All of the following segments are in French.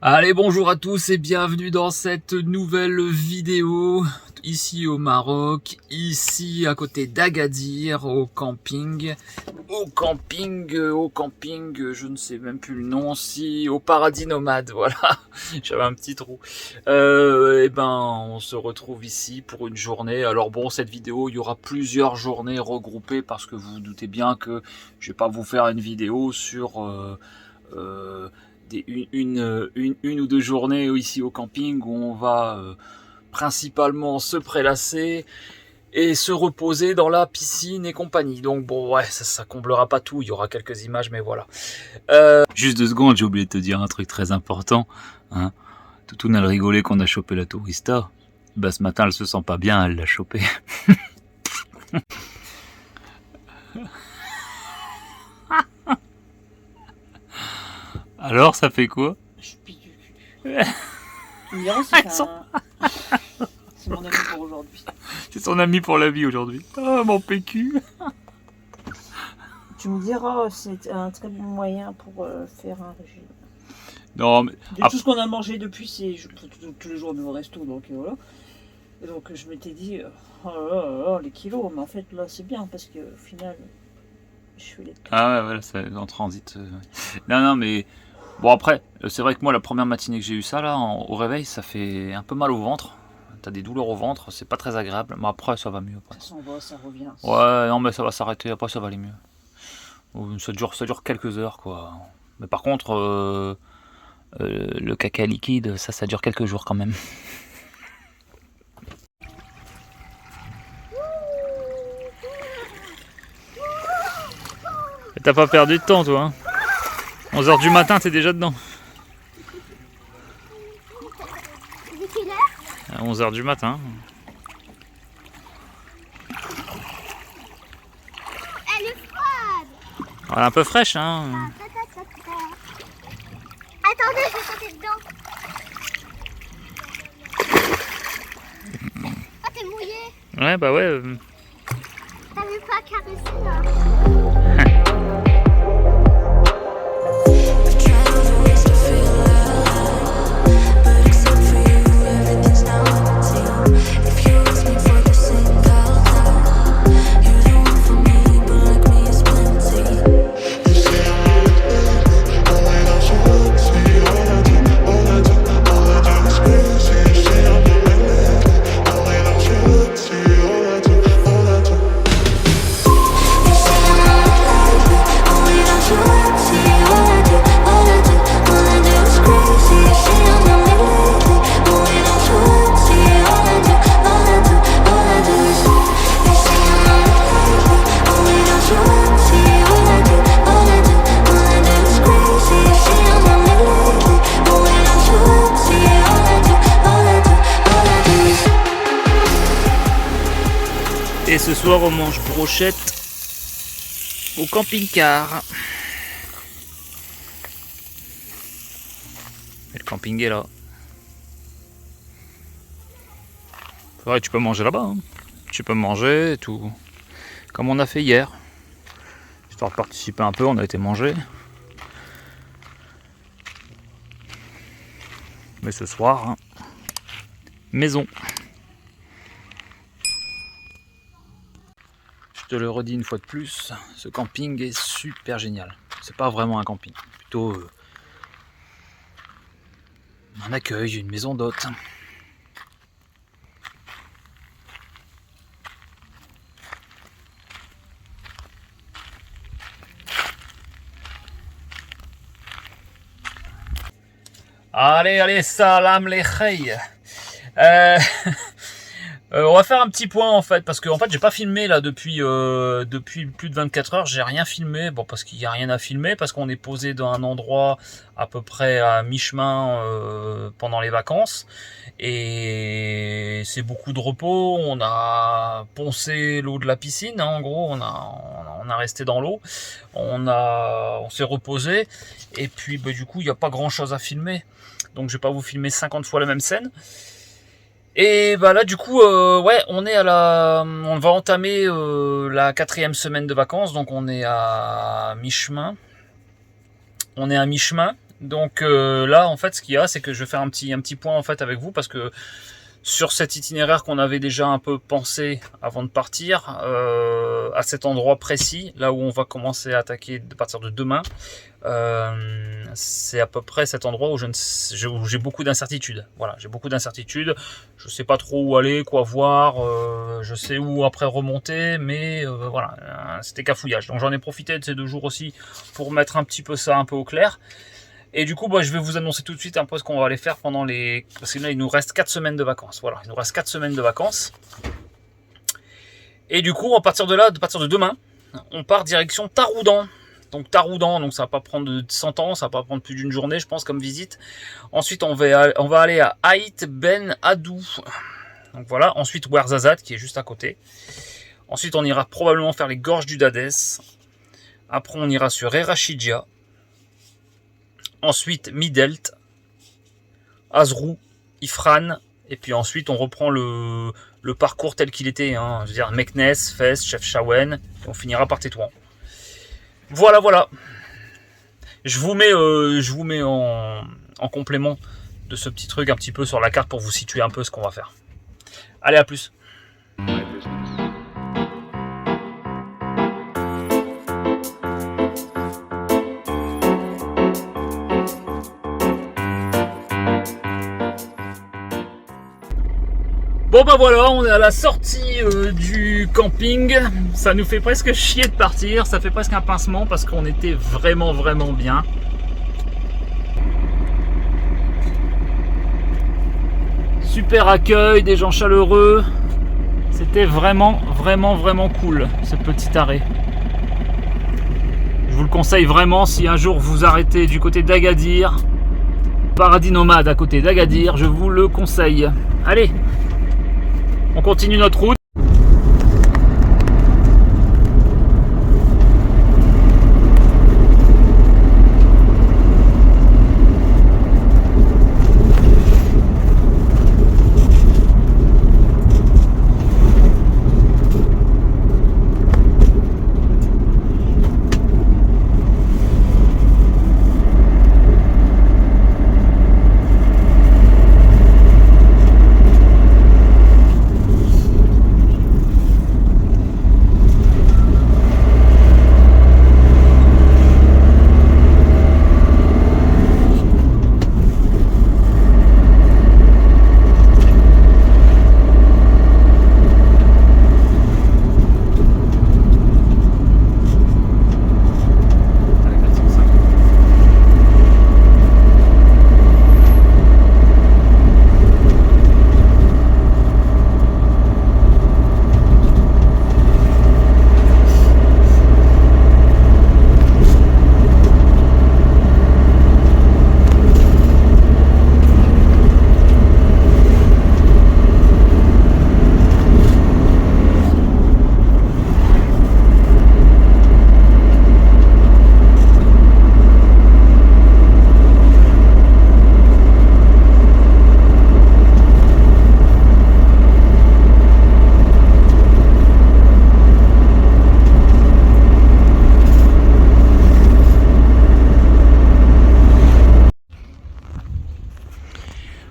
Allez, bonjour à tous et bienvenue dans cette nouvelle vidéo ici au Maroc, ici à côté d'Agadir, au camping, je ne sais même plus le nom, si au Paradis Nomade, voilà, j'avais un petit trou. Et ben, on se retrouve ici pour une journée. Alors bon, cette vidéo, il y aura plusieurs journées regroupées parce que vous vous doutez bien que je vais pas vous faire une vidéo sur une ou deux journées ici au camping où on va principalement se prélasser et se reposer dans la piscine et compagnie. Donc bon, ouais, ça comblera pas tout, il y aura quelques images, mais voilà. Juste 2 secondes, j'ai oublié de te dire un truc très important. Hein. Toutoune, elle rigolait qu'on a chopé la tourista. Bah, ce matin, elle se sent pas bien, elle l'a chopé. Alors, ça fait quoi? Je pique du cul. Tu me diras si c'est mon ami pour aujourd'hui. C'est son ami pour la vie aujourd'hui. Oh, mon PQ. Tu me diras, c'est un très bon moyen pour faire un régime. Non, mais... De tout ce qu'on a mangé depuis, tous les jours au resto, donc voilà. Et donc je m'étais dit, oh là là, les kilos, mais en fait là c'est bien parce que au final, je fais les... Ah ouais, voilà, c'est en transit. Non, mais... Bon après, c'est vrai que moi la première matinée que j'ai eu ça là, au réveil, ça fait un peu mal au ventre. T'as des douleurs au ventre, c'est pas très agréable. Mais après ça va mieux. Après. Ça s'en va, ça revient. Ouais, non mais ça va s'arrêter, après ça va aller mieux. Ça dure quelques heures quoi. Mais par contre, le caca liquide, ça dure quelques jours quand même. T'as pas perdu de temps toi hein. 11h du matin, t'es déjà dedans. À 11h du matin. Elle est froide. Elle est un peu fraîche, hein. Attendez, je vais sauter dedans. Oh, t'es mouillé. Ouais, bah ouais. T'avais pas caressé là. Et ce soir on mange brochette au camping-car. Et le camping est là. C'est vrai, tu peux manger là-bas. Hein. Tu peux manger et tout. Comme on a fait hier. Histoire de participer un peu, on a été manger. Mais ce soir, hein, maison. Je te le redis une fois de plus, ce camping est super génial. C'est pas vraiment un camping, plutôt un accueil, une maison d'hôtes. Allez, salam les khay. On va faire un petit point en fait, parce que en fait j'ai pas filmé là depuis plus de 24 heures, j'ai rien filmé, bon parce qu'il y a rien à filmer, parce qu'on est posé dans un endroit à peu près à mi-chemin pendant les vacances, et c'est beaucoup de repos, on a poncé l'eau de la piscine, hein, en gros, on a resté dans l'eau, on s'est reposé, et puis bah, du coup il n'y a pas grand chose à filmer, donc je vais pas vous filmer 50 fois la même scène. Et bah là du coup ouais on va entamer la 4e semaine de vacances, donc on est à mi-chemin. Donc là, en fait, ce qu'il y a, c'est que je vais faire un petit point en fait avec vous, parce que sur cet itinéraire qu'on avait déjà un peu pensé avant de partir, à cet endroit précis, là où on va commencer à attaquer à partir de demain, c'est à peu près cet endroit où j'ai beaucoup d'incertitudes. Voilà, j'ai beaucoup d'incertitudes. Je sais pas trop où aller, quoi voir. Je sais où après remonter, mais voilà, c'était cafouillage. Donc j'en ai profité de ces 2 jours aussi pour mettre un petit peu ça un peu au clair. Et du coup, je vais vous annoncer tout de suite un peu ce qu'on va aller faire pendant les... Parce que là, il nous reste 4 semaines de vacances. Voilà, il nous reste 4 semaines de vacances. Et du coup, à partir de là, à partir de demain, on part direction Taroudan. Donc Taroudan, donc ça va pas prendre 100 ans, ça va pas prendre plus d'une journée, je pense, comme visite. Ensuite, on va aller à Aït Ben Adou. Donc voilà, ensuite Ouarzazate, qui est juste à côté. Ensuite, on ira probablement faire les gorges du Dadès. Après, on ira sur Erachidja. Ensuite, Midelt, Azrou, Ifran, et puis ensuite on reprend le parcours tel qu'il était, hein, je veux dire Meknes, Fès, Chefchaouen, et on finira par Tétouan. Voilà, voilà. Je vous mets en complément de ce petit truc un petit peu sur la carte pour vous situer un peu ce qu'on va faire. Allez, à plus. Bon bah voilà, on est à la sortie du camping. Ça nous fait presque chier de partir, ça fait presque un pincement parce qu'on était vraiment bien. Super accueil, des gens chaleureux. C'était vraiment cool ce petit arrêt. Je vous le conseille vraiment si un jour vous arrêtez du côté d'Agadir, Paradis Nomade à côté d'Agadir, je vous le conseille. Allez, on continue notre route.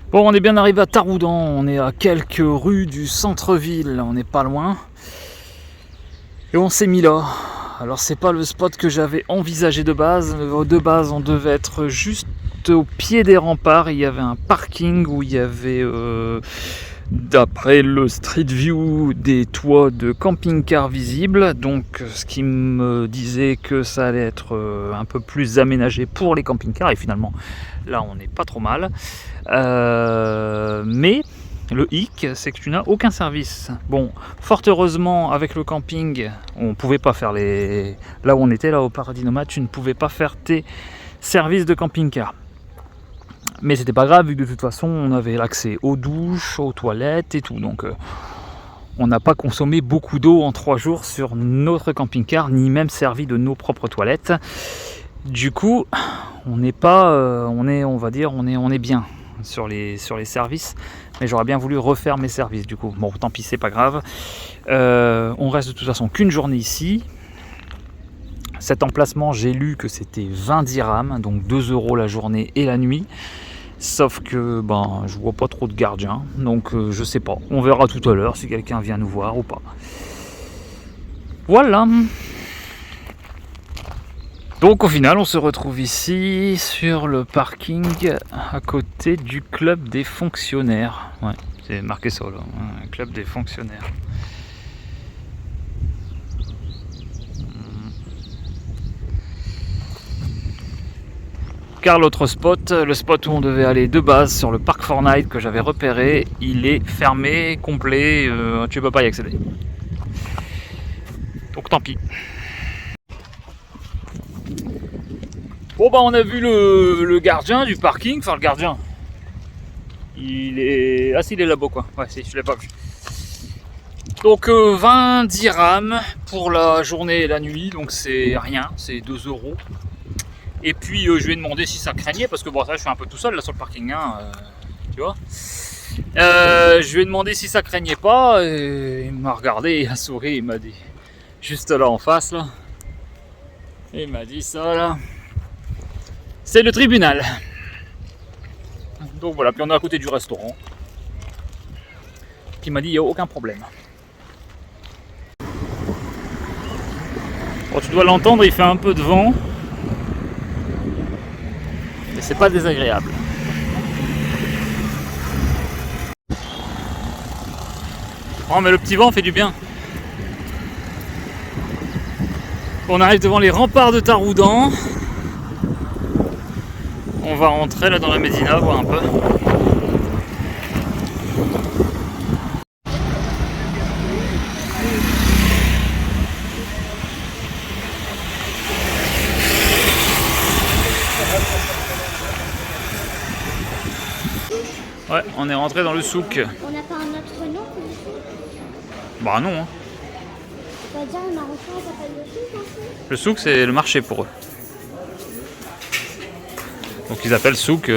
Bon, on est bien arrivé à Taroudan, on est à quelques rues du centre-ville, on n'est pas loin. Et on s'est mis là. Alors c'est pas le spot que j'avais envisagé de base. De base, on devait être juste au pied des remparts. Il y avait un parking où il y avait, d'après le Street View, des toits de camping-car visibles. Donc ce qui me disait que ça allait être un peu plus aménagé pour les camping-cars. Et finalement, là on n'est pas trop mal. Mais le hic, c'est que tu n'as aucun service. Bon, fort heureusement, avec le camping, on pouvait pas faire les... Là où on était, là au Paradis Nomade, tu ne pouvais pas faire tes services de camping-car. Mais c'était pas grave, vu que de toute façon, on avait l'accès aux douches, aux toilettes et tout. Donc, on n'a pas consommé beaucoup d'eau en 3 jours sur notre camping-car, ni même servi de nos propres toilettes. Du coup, on n'est pas... on est bien sur les services. Mais j'aurais bien voulu refaire mes services du coup. Bon, tant pis, c'est pas grave. On reste de toute façon qu'une journée ici. cet emplacement, j'ai lu que c'était 20 dirhams, donc 2 € la journée et la nuit. Sauf que ben, je vois pas trop de gardiens, donc je sais pas. On verra tout à l'heure si quelqu'un vient nous voir ou pas. Voilà. Donc au final, on se retrouve ici sur le parking à côté du club des fonctionnaires. Ouais, c'est marqué ça là, un club des fonctionnaires. Car l'autre spot, le spot où on devait aller de base sur le parc Fortnite que j'avais repéré, il est fermé, complet, tu peux pas y accéder. Donc tant pis. Bon bah on a vu le gardien du parking, enfin le gardien. Il est... Ah si, il est là-bas quoi, ouais si, je l'ai pas vu. Donc 20 dirhams pour la journée et la nuit, donc c'est rien, c'est 2 €. Et puis je lui ai demandé si ça craignait, parce que bon ça je suis un peu tout seul là sur le parking, hein, tu vois. Je lui ai demandé si ça craignait pas, et il m'a regardé, il a souri, il m'a dit, juste là en face là, et il m'a dit ça là, c'est le tribunal. Donc voilà, puis on est à côté du restaurant. Puis il m'a dit il n'y a aucun problème. Bon, tu dois l'entendre, il fait un peu de vent. Et c'est pas désagréable. Oh mais le petit vent fait du bien. On arrive devant les remparts de Taroudan. On va rentrer là dans la Médina, voir un peu. Ouais, on est rentré dans le souk. On n'a pas un autre nom pour le souk? Bah non. Hein. Ça veut dire le Marocain s'appelle le souk aussi? Le souk c'est le marché pour eux. Donc ils appellent souk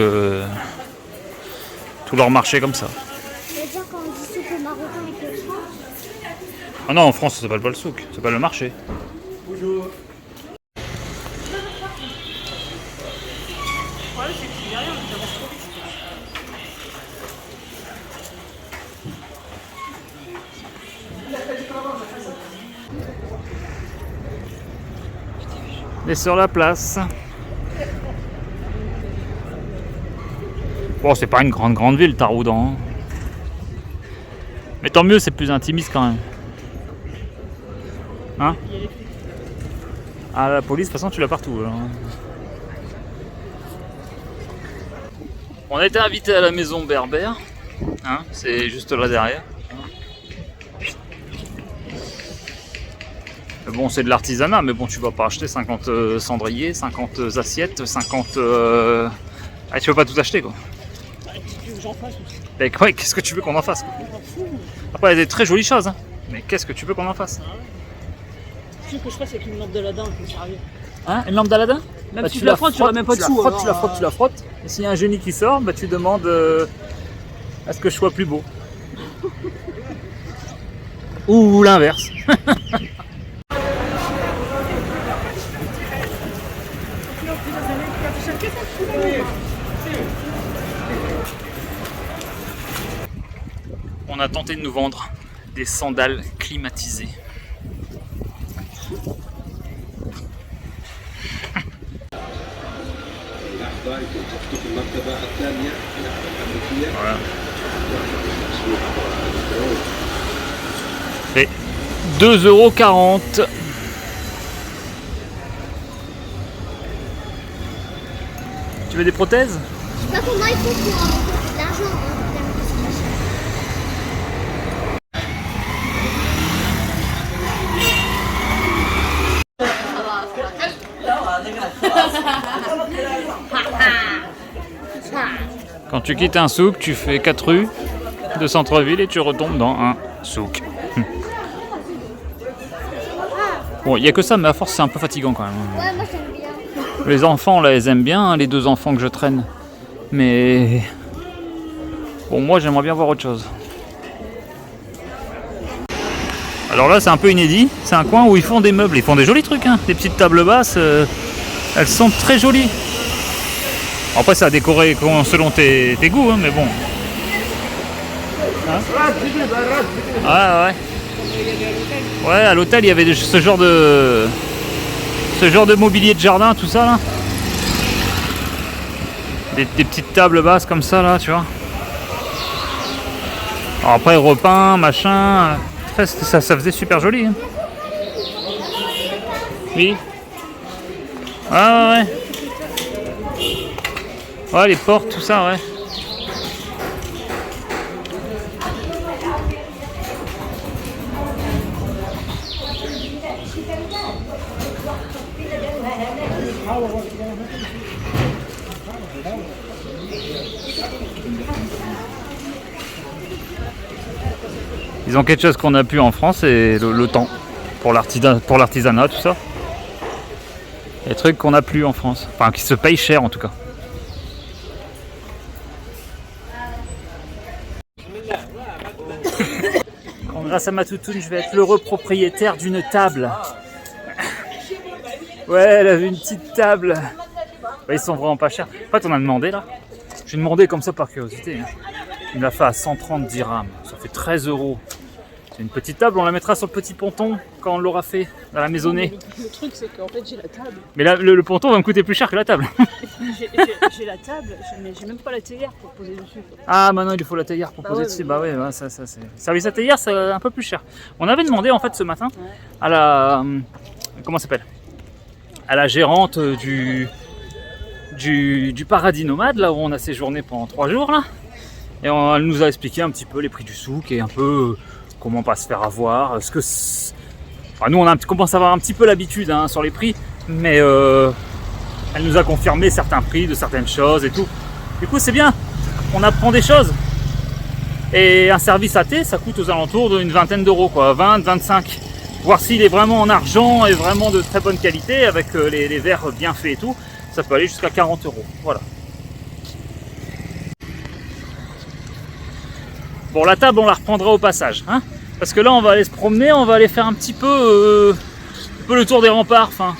tout leur marché comme ça. Ça veut dire quand on dit souk au Marocain avec le souk? Ah non, en France ça s'appelle pas le souk, ça s'appelle le marché. Bonjour. Et sur la place. Bon, c'est pas une grande ville, Taroudan. Hein. Mais tant mieux, c'est plus intimiste quand même. Hein? Ah, la police, de toute façon, tu l'as partout. Alors. On a été invité à la maison berbère. Hein, c'est juste là derrière. Bon, c'est de l'artisanat, mais bon, tu vas pas acheter 50 cendriers, 50 assiettes, 50... Ah, tu veux pas tout acheter, quoi. J'en fasse aussi. Mais ouais, qu'est-ce que tu veux qu'on en fasse, quoi. Après, il y a des très jolies choses, hein. Mais qu'est-ce que tu veux qu'on en fasse? Ce que je fasse avec une lampe d'Aladin, c'est sérieux. Hein, une lampe d'Aladin? Même si tu la frottes, tu n'auras même pas de sous. Tu la frottes. Et s'il y a un génie qui sort, bah, tu demandes à ce que je sois plus beau. Ou l'inverse. On a tenté de nous vendre des sandales climatisées. Voilà. Et 2,40 €. Tu veux des prothèses? Je sais pas comment il faut pour avoir de l'argent. Quand tu quittes un souk, tu fais 4 rues de centre-ville et tu retombes dans un souk. Bon, il n'y a que ça, mais à force, c'est un peu fatigant quand même. Ouais, moi j'aime bien. Les enfants, là, ils aiment bien, hein, les 2 enfants que je traîne. Mais bon, moi, j'aimerais bien voir autre chose. Alors là, c'est un peu inédit. C'est un coin où ils font des meubles. Ils font des jolis trucs, hein. Des petites tables basses. Elles sont très jolies. Après, ça a décoré selon tes goûts, hein, mais bon. Hein? Ouais. Ouais, à l'hôtel, il y avait ce genre de mobilier de jardin, tout ça là. Des petites tables basses comme ça là, tu vois. Alors après, repeint, machin. Ça faisait super joli. Hein. Oui. Ouais. Ouais, les portes, tout ça, ouais. Ils ont quelque chose qu'on a pu en France, c'est le temps pour l'artisanat, tout ça. Des trucs qu'on n'a plus en France, enfin qui se payent cher en tout cas. Bon, grâce à ma toutoune, je vais être l'heureux propriétaire d'une table. Ouais, elle avait une petite table. Ouais, ils sont vraiment pas chers. En fait, on a demandé là. J'ai demandé comme ça par curiosité. Hein. Il me l'a fait à 130 dirhams. Ça fait 13 €. C'est une petite table, on la mettra sur le petit ponton quand on l'aura fait dans la maisonnée. Le truc, c'est qu'en fait, j'ai la table. Mais là, le ponton va me coûter plus cher que la table. J'ai la table, mais j'ai même pas la théière pour poser dessus. Ah, maintenant il faut la théière pour poser dessus. Bah ouais, ça c'est. Service à théière, c'est un peu plus cher. On avait demandé en fait ce matin à la. Comment ça s'appelle ? À la gérante du Paradis Nomade, là où on a séjourné pendant 3 jours là. Et elle nous a expliqué un petit peu les prix du souk et un peu comment pas se faire avoir. Enfin, nous on commence à avoir un petit peu l'habitude hein, sur les prix, mais elle nous a confirmé certains prix de certaines choses et tout. Du coup c'est bien, on apprend des choses. Et un service à thé, ça coûte aux alentours d'une vingtaine d'euros, quoi, 20, 25. Voir s'il est vraiment en argent et vraiment de très bonne qualité, avec les verres bien faits et tout, ça peut aller jusqu'à 40 €. Voilà. Bon, la table, on la reprendra au passage, hein, parce que là, on va aller se promener, on va aller faire un petit peu le tour des remparts, enfin.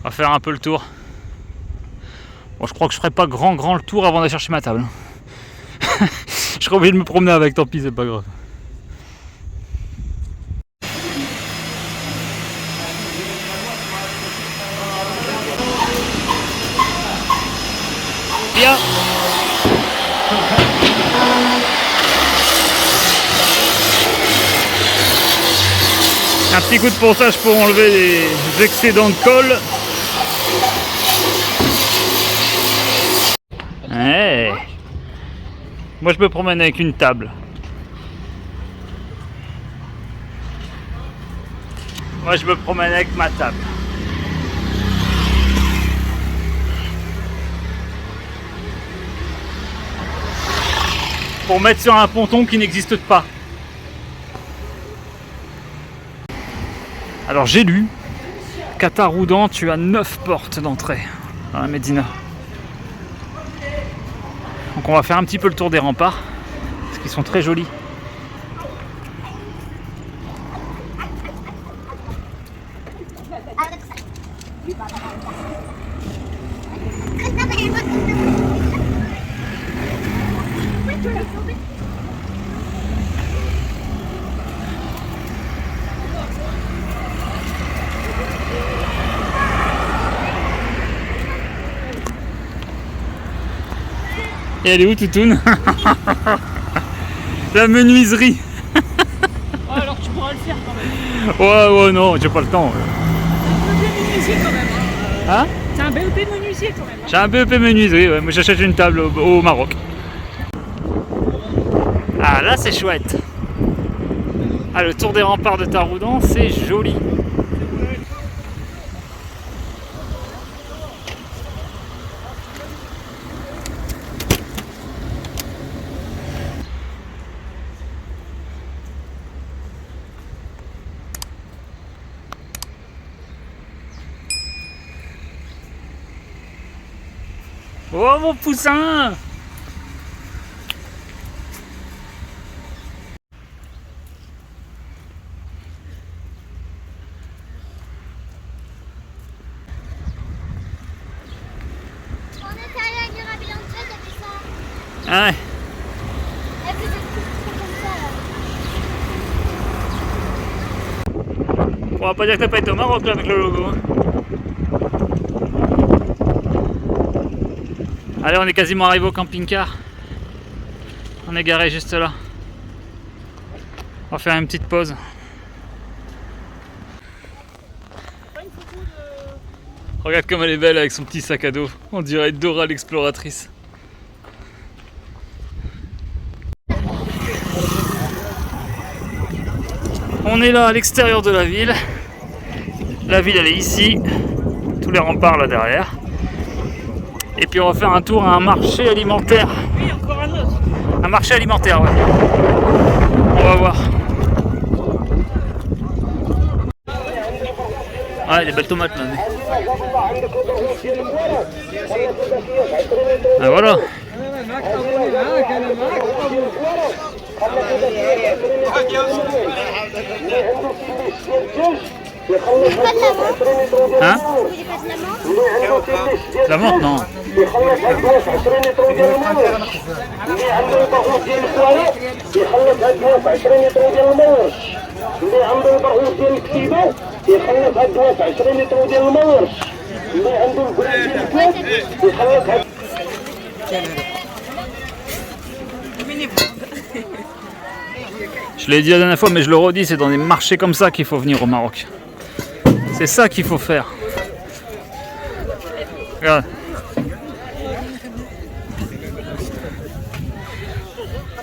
On va faire un peu le tour. Bon, je crois que je ferai pas grand le tour avant d'aller chercher ma table. Je serai obligé de me promener avec, tant pis, c'est pas grave. Bien. Un petit coup de ponçage pour enlever les excédents de colle. Ouais. Moi je me promène avec une table. Moi je me promène avec ma table. Pour mettre sur un ponton qui n'existe pas. Alors j'ai lu qu'à Taroudan tu as 9 portes d'entrée dans la Médina. Donc on va faire un petit peu le tour des remparts, parce qu'ils sont très jolis. Et elle est où, Toutoune? La menuiserie. Ouais, alors tu pourras le faire quand même. Ouais, non, j'ai pas le temps. C'est un BEP menuisier quand même. Hein? C'est un BEP menuisier quand même. J'ai un BEP menuiserie, ouais. Moi j'achète une table au Maroc. Ah là c'est chouette. Ah, le tour des remparts de Taroudan, c'est joli. Oh mon poussin! On était allé à Mirabilandia, il y avait ça. Ah ouais. Elle faisait tout comme ça là. On va pas dire que t'as pas été au Maroc là avec le logo. Hein. Allez, on est quasiment arrivé au camping-car. On est garé juste là. On va faire une petite pause. Regarde comme elle est belle avec son petit sac à dos. On dirait Dora l'exploratrice. On est là à l'extérieur de la ville. La ville elle est ici. Tous les remparts là derrière. Et puis on va faire un tour à un marché alimentaire. Oui, encore un autre. Un marché alimentaire, ouais. On va voir. Ah, des belles tomates là. Ah voilà. Hein? La menthe, non. Je l'ai dit la dernière fois, mais je le redis, c'est dans des marchés comme ça qu'il faut venir au Maroc. C'est ça qu'il faut faire. Regarde.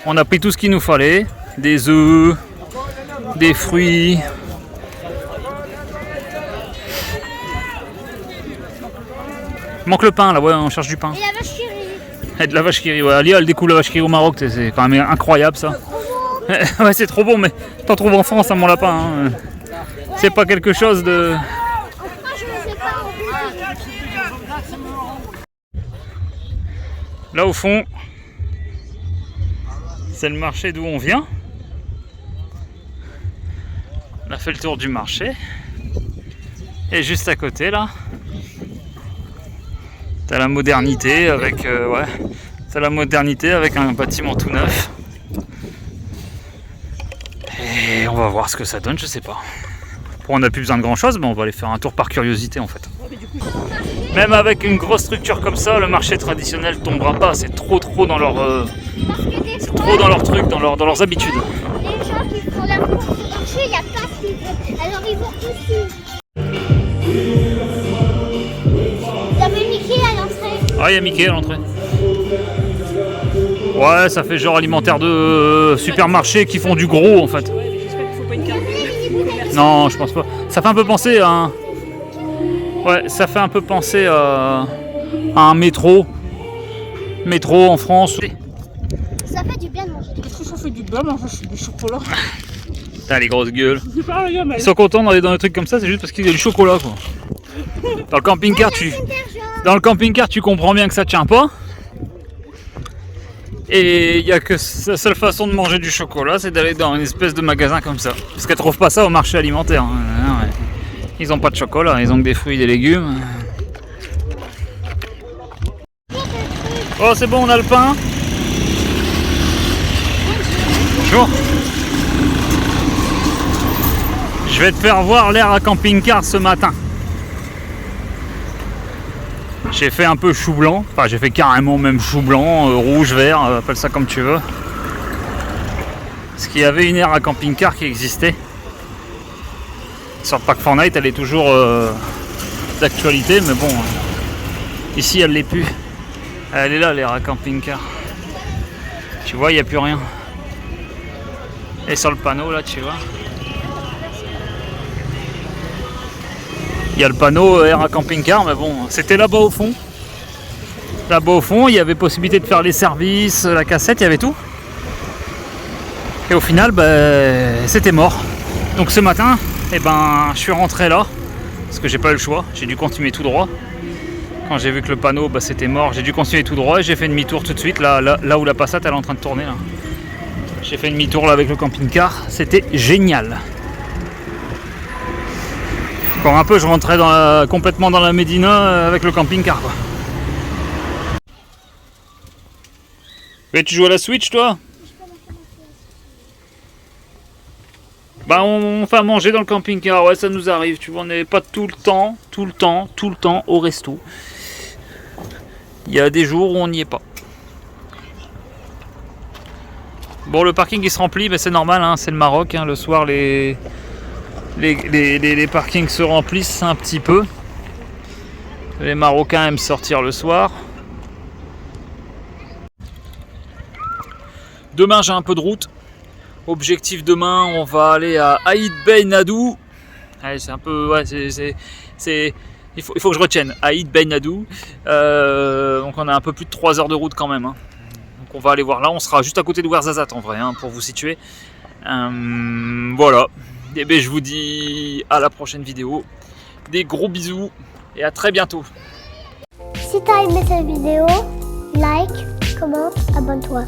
On a pris tout ce qu'il nous fallait. Des œufs, des fruits. Il manque le pain là, ouais, on cherche du pain. Et la vache qui rit. Et de la vache qui rit, ouais. Alia elle découvre la vache qui rit au Maroc, c'est quand même incroyable ça. Ouais, c'est trop bon, mais t'en trouves en France, hein, mon lapin. Hein. C'est pas quelque chose de. En France, je ne sais pas. Là au fond, c'est le marché d'où on vient. On a fait le tour du marché. Et juste à côté là, t'as la modernité avec ouais, t'as la modernité avec un bâtiment tout neuf. Et on va voir ce que ça donne, je sais pas. Bon, on n'a plus besoin de grand chose, mais on va aller faire un tour par curiosité en fait. Même avec une grosse structure comme ça, le marché traditionnel tombera pas. C'est trop dans leur, c'est trop dans leur truc, dans leurs habitudes. Les gens qui font la course au marché, il n'y a pas ce qu'ils veulent. Alors ils vont ici. Il y avait Mickey à l'entrée. Ah, il y a Mickey à l'entrée. Ouais, ça fait genre alimentaire de supermarché qui font du gros en fait. Ouais, mais j'espère qu'il faut pas une carte de Non, je pense pas. Ça fait un peu penser à un. Ouais, ça fait un peu penser à un métro. Métro en France. Ça fait du bien de manger. Est-ce que ça fait du bien manger du chocolat? T'as les grosses gueules. C'est pas rien, mais. Ils sont contents d'aller dans des trucs comme ça, c'est juste parce qu'il y a du chocolat quoi. Dans le camping-car, dans le camping-car, tu comprends bien que ça tient pas. Et il n'y a que la seule façon de manger du chocolat, c'est d'aller dans une espèce de magasin comme ça. Parce qu'elles trouvent pas ça au marché alimentaire. Hein. Ils ont pas de chocolat, ils ont que des fruits et des légumes. Oh, c'est bon, on a le pain. Bonjour. Je vais te faire voir l'air à camping-car ce matin. J'ai fait un peu chou blanc, enfin j'ai fait carrément même chou blanc, rouge, vert, appelle ça comme tu veux. Parce qu'il y avait une aire à camping-car qui existait. Sur le parc Fortnite, elle est toujours d'actualité, mais bon, ici elle l'est plus. Elle est là, l'aire à camping-car. Tu vois, il n'y a plus rien. Et sur le panneau là, tu vois. Il y a le panneau air à camping-car, mais bon, c'était là-bas au fond. Là-bas au fond, il y avait possibilité de faire les services, la cassette, il y avait tout. Et au final, c'était mort. Donc ce matin, je suis rentré là, parce que j'ai pas eu le choix, j'ai dû continuer tout droit. Quand j'ai vu que le panneau bah, c'était mort, j'ai dû continuer tout droit et j'ai fait demi-tour tout de suite là où la Passat elle est en train de tourner là. J'ai fait demi-tour là avec le camping-car, c'était génial. Encore un peu je rentrais complètement dans la Médina avec le camping-car quoi. Et tu joues à la Switch toi? Bah on fait à manger dans le camping-car, ouais ça nous arrive, tu vois, on n'est pas tout le temps au resto. Il y a des jours où on n'y est pas. Bon le parking il se remplit, mais c'est normal, hein, c'est le Maroc, hein, le soir les parkings se remplissent un petit peu. Les Marocains aiment sortir le soir. Demain j'ai un peu de route. Objectif demain, on va aller à Aït Ben Haddou. Allez, c'est un peu, ouais, il faut que je retienne. Aït Ben Haddou. Donc on a un peu plus de 3 heures de route quand même. Hein. Donc on va aller voir là. On sera juste à côté de Ouarzazate en vrai, hein, pour vous situer. Voilà. Et bien je vous dis à la prochaine vidéo. Des gros bisous et à très bientôt. Si t'as aimé cette vidéo, like, commente, abonne-toi.